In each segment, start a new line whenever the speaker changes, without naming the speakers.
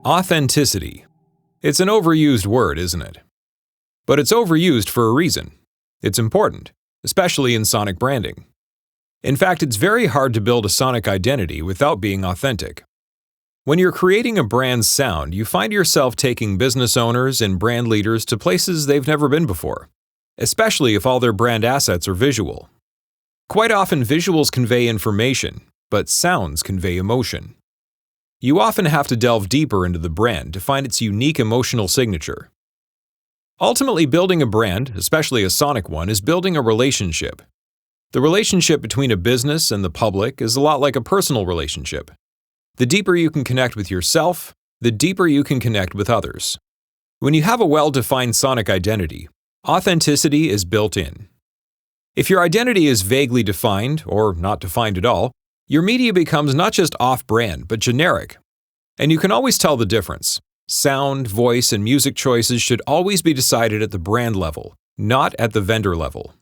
Authenticity. It's an overused word, isn't it? But it's overused for a reason. It's important, especially in sonic branding. In fact, it's very hard to build a sonic identity without being authentic. When you're creating a brand's sound, you find yourself taking business owners and brand leaders to places they've never been before, especially if all their brand assets are visual. Quite often, visuals convey information, but sounds convey emotion. You often have to delve deeper into the brand to find its unique emotional signature. Ultimately, building a brand, especially a sonic one, is building a relationship. The relationship between a business and the public is a lot like a personal relationship. The deeper you can connect with yourself, the deeper you can connect with others. When you have a well-defined sonic identity, authenticity is built in. If your identity is vaguely defined, or not defined at all, your media becomes not just off-brand, but generic. And you can always tell the difference. Sound, voice, and music choices should always be decided at the brand level, not at the vendor level.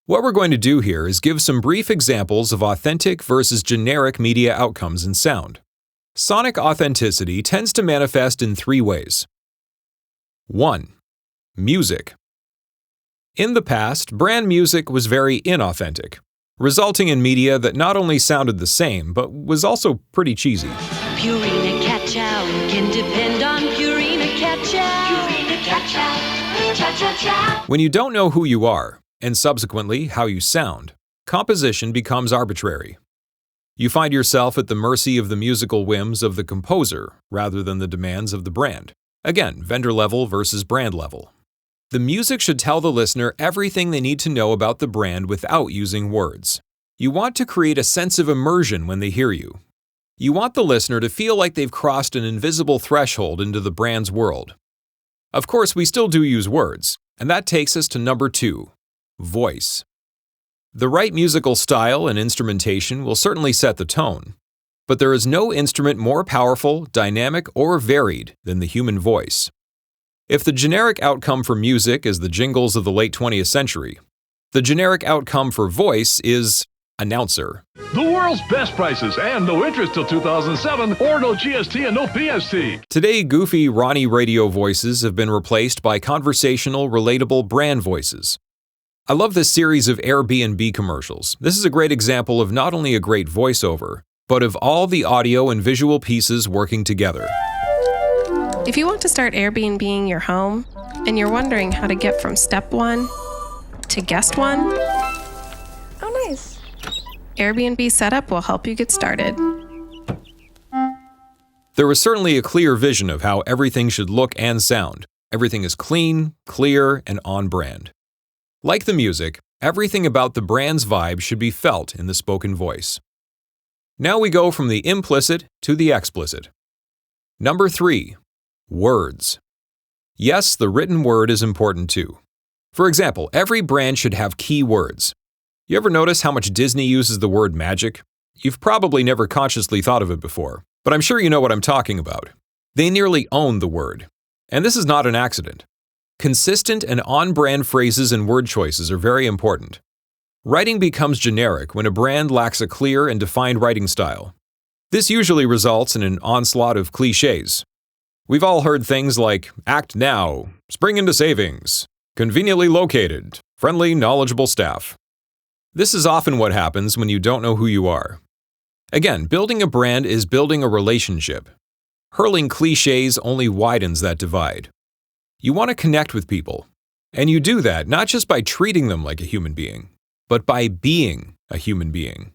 What we're going to do here is give some brief examples of authentic versus generic media outcomes in sound. Sonic authenticity tends to manifest in three ways. 1. Music. In the past, brand music was very inauthentic, resulting in media that not only sounded the same, but was also pretty cheesy.
Purina Catch-Out can depend on Purina Catch-Out. Purina Catch-Out, cha-cha-cha.
When you don't know who you are, and subsequently how you sound, composition becomes arbitrary. You find yourself at the mercy of the musical whims of the composer rather than the demands of the brand. Again, vendor level versus brand level. The music should tell the listener everything they need to know about the brand without using words. You want to create a sense of immersion when they hear you. You want the listener to feel like they've crossed an invisible threshold into the brand's world. Of course, we still do use words, and that takes us to number 2, voice. The right musical style and instrumentation will certainly set the tone, but there is no instrument more powerful, dynamic, or varied than the human voice. If the generic outcome for music is the jingles of the late 20th century, the generic outcome for voice is announcer.
The world's best prices and no interest till 2007 or no GST and no PST.
Today, goofy, Ronnie radio voices have been replaced by conversational, relatable brand voices. I love this series of Airbnb commercials. This is a great example of not only a great voiceover, but of all the audio and visual pieces working together.
If you want to start Airbnb-ing your home, and you're wondering how to get from step 1 to guest 1,
oh nice.
Airbnb Setup will help you get started.
There was certainly a clear vision of how everything should look and sound. Everything is clean, clear, and on brand. Like the music, everything about the brand's vibe should be felt in the spoken voice. Now we go from the implicit to the explicit. Number 3. Words. Yes, the written word is important too. For example, every brand should have key words. You ever notice how much Disney uses the word magic? You've probably never consciously thought of it before, but I'm sure you know what I'm talking about. They nearly own the word. And this is not an accident. Consistent and on-brand phrases and word choices are very important. Writing becomes generic when a brand lacks a clear and defined writing style. This usually results in an onslaught of cliches. We've all heard things like act now, spring into savings, conveniently located, friendly, knowledgeable staff. This is often what happens when you don't know who you are. Again, building a brand is building a relationship. Hurling cliches only widens that divide. You want to connect with people, and you do that not just by treating them like a human being, but by being a human being.